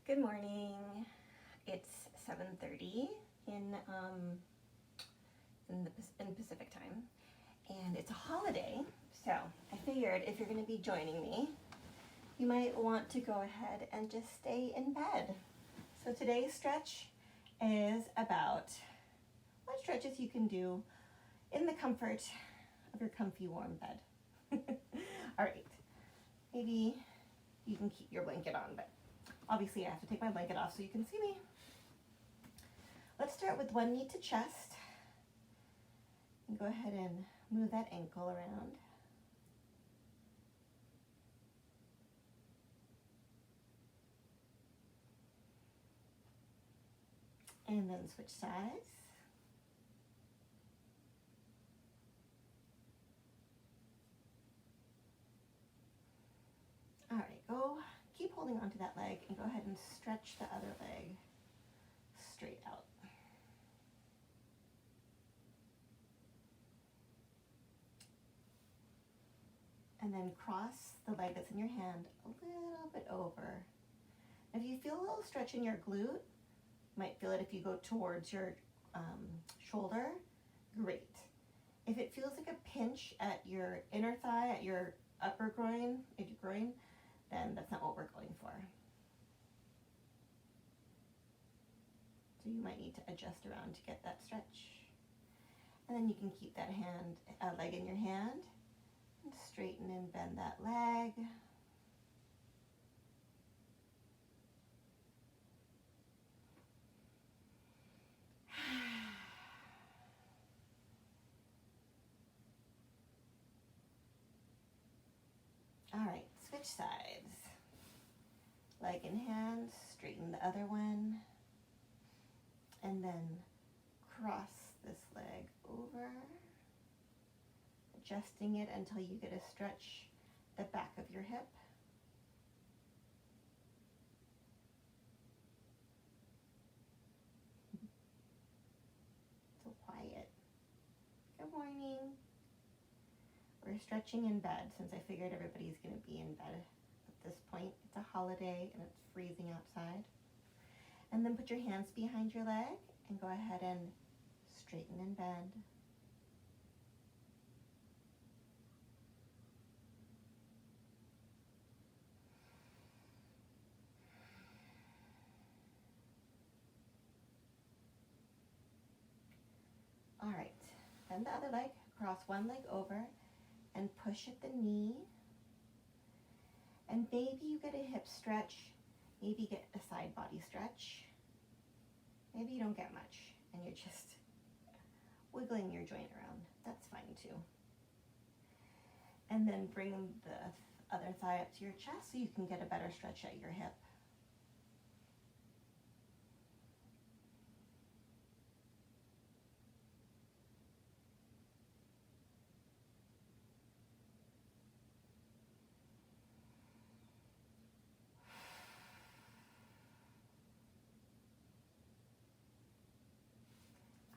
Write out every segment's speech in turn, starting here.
Good morning. It's 7:30 in Pacific time, and it's a holiday. So I figured if you're going to be joining me, you might want to go ahead and just stay in bed. So today's stretch is about what stretches you can do in the comfort of your comfy warm bed. All right, maybe you can keep your blanket on, but obviously I have to take my blanket off so you can see me. Let's start with one knee to chest. And go ahead and move that ankle around. And then switch sides. All right, keep holding onto that leg and go ahead and stretch the other leg straight out. And then cross the leg that's in your hand a little bit over. If you feel a little stretch in your glute, you might feel it if you go towards your shoulder, great. If it feels like a pinch at your inner thigh, at your upper groin, then that's not what we're going for. So you might need to adjust around to get that stretch. And then you can keep that leg in your hand, and straighten and bend that leg. All right, switch sides. Leg in hand, straighten the other one, and then cross this leg over, adjusting it until you get a stretch the back of your hip. So quiet. Good morning. We're stretching in bed since I figured everybody's going to be in bed at this point. It's a holiday and it's freezing outside. And then put your hands behind your leg and go ahead and straighten and bend. All right, bend the other leg, cross one leg over and push at the knee. And maybe you get a hip stretch, maybe get a side body stretch. Maybe you don't get much and you're just wiggling your joint around. That's fine too. And then bring the other thigh up to your chest so you can get a better stretch at your hip.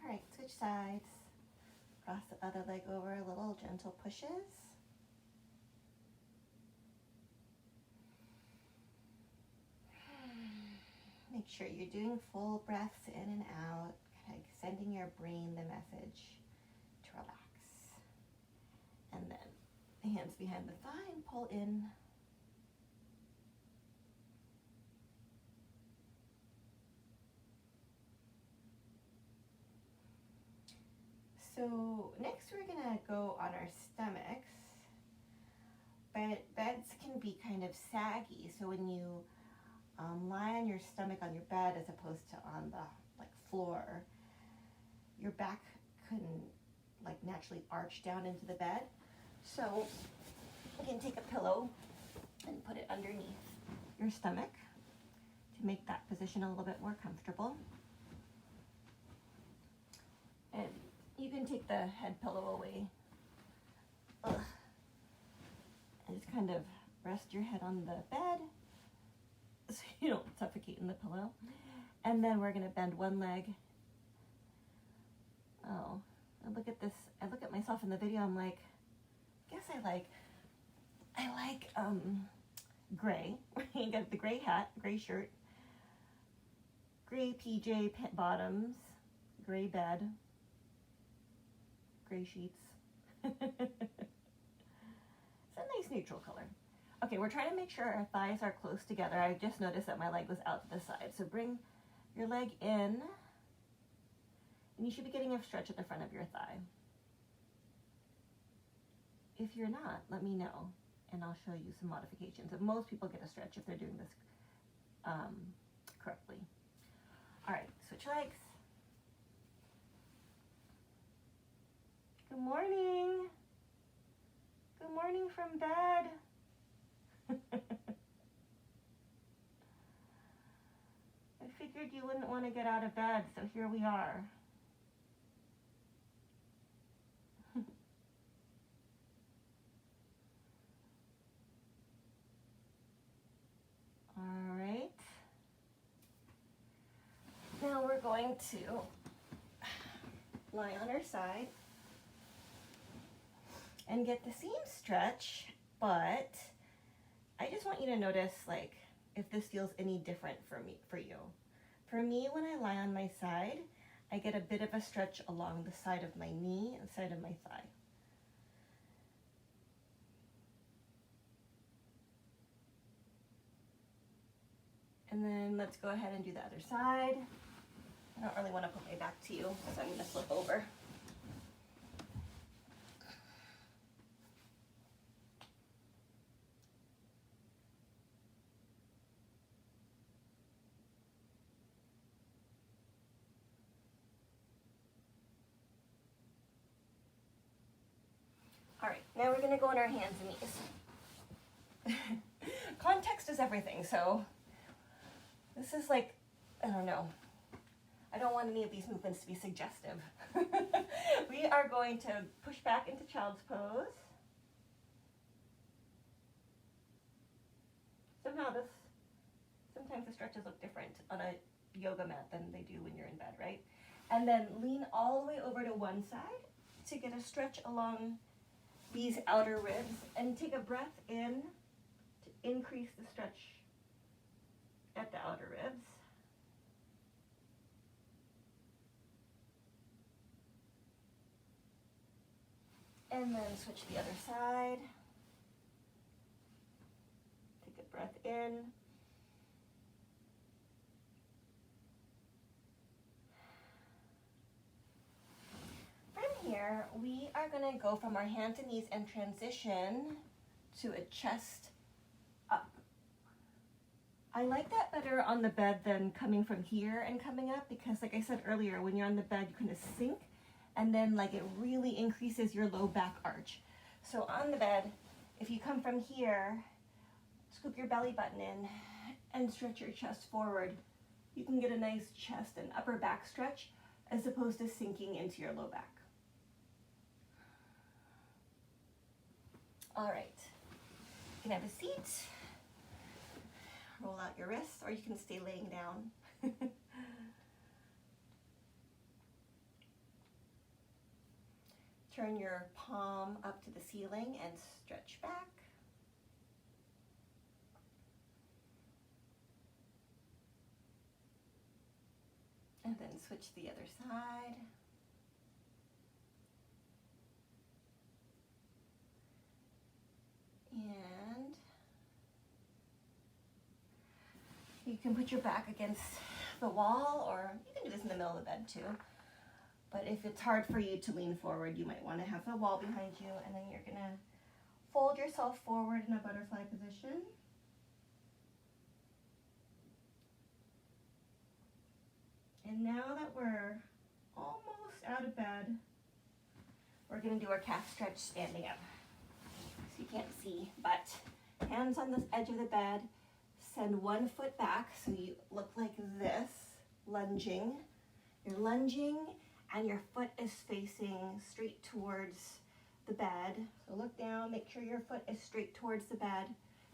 All right, switch sides. Cross the other leg over, little gentle pushes. Make sure you're doing full breaths in and out, kind of sending your brain the message to relax. And then the hands behind the thigh and pull in. So next we're gonna go on our stomachs, but beds can be kind of saggy. So when you lie on your stomach on your bed as opposed to on the floor, your back can naturally arch down into the bed. So you can take a pillow and put it underneath your stomach to make that position a little bit more comfortable. And you can take the head pillow away. And just kind of rest your head on the bed so you don't suffocate in the pillow. And then we're gonna bend one leg. Oh, I look at this, I look at myself in the video, I'm like, I guess I like gray. You got the gray hat, gray shirt, gray PJ bottoms, gray bed, gray sheets. It's a nice neutral color. Okay, we're trying to make sure our thighs are close together. I just noticed that my leg was out to the side. So bring your leg in, and you should be getting a stretch at the front of your thigh. If you're not, let me know, and I'll show you some modifications. But most people get a stretch if they're doing this correctly. All right, switch legs. Good morning. Good morning from bed. I figured you wouldn't want to get out of bed, so here we are. All right. Now we're going to lie on our side and get the seam stretch, but I just want you to notice, like, if this feels any different for you. For me, when I lie on my side, I get a bit of a stretch along the side of my knee and side of my thigh. And then let's go ahead and do the other side. I don't really want to put my back to you, so I'm going to flip over. All right, now we're going to go on our hands and knees. Context is everything, so this is like, I don't know. I don't want any of these movements to be suggestive. We are going to push back into child's pose. Sometimes the stretches look different on a yoga mat than they do when you're in bed, right? And then lean all the way over to one side to get a stretch along these outer ribs, and take a breath in to increase the stretch at the outer ribs. And then switch the other side. Take a breath in. From here, we are going to go from our hands and knees and transition to a chest up. I like that better on the bed than coming from here and coming up, because like I said earlier, when you're on the bed, you kind of sink, and then like it really increases your low back arch. So on the bed, if you come from here, scoop your belly button in and stretch your chest forward, you can get a nice chest and upper back stretch as opposed to sinking into your low back. All right, you can have a seat, roll out your wrists, or you can stay laying down. Turn your palm up to the ceiling and stretch back. And then switch to the other side. And you can put your back against the wall, or you can do this in the middle of the bed too. But if it's hard for you to lean forward, you might want to have the wall behind you, and then you're gonna fold yourself forward in a butterfly position. And now that we're almost out of bed, we're gonna do our calf stretch standing up. So you can't see, but hands on the edge of the bed, send one foot back so you look like this, lunging. You're lunging and your foot is facing straight towards the bed. So look down, make sure your foot is straight towards the bed.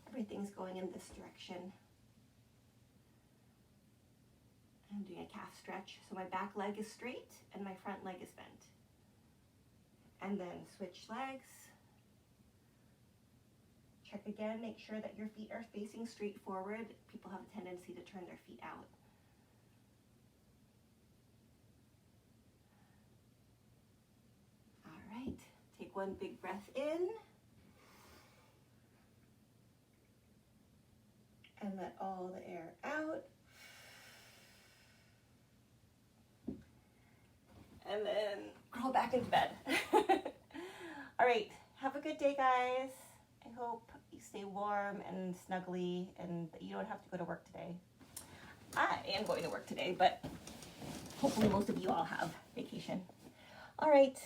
Everything's going in this direction. I'm doing a calf stretch. So my back leg is straight and my front leg is bent. And then switch legs. Check again, make sure that your feet are facing straight forward. People have a tendency to turn their feet out. one big breath in. And let all the air out. And then crawl back into bed. All right, have a good day, guys. I hope you stay warm and snuggly and that you don't have to go to work today. I am going to work today, but hopefully most of you all have vacation. All right,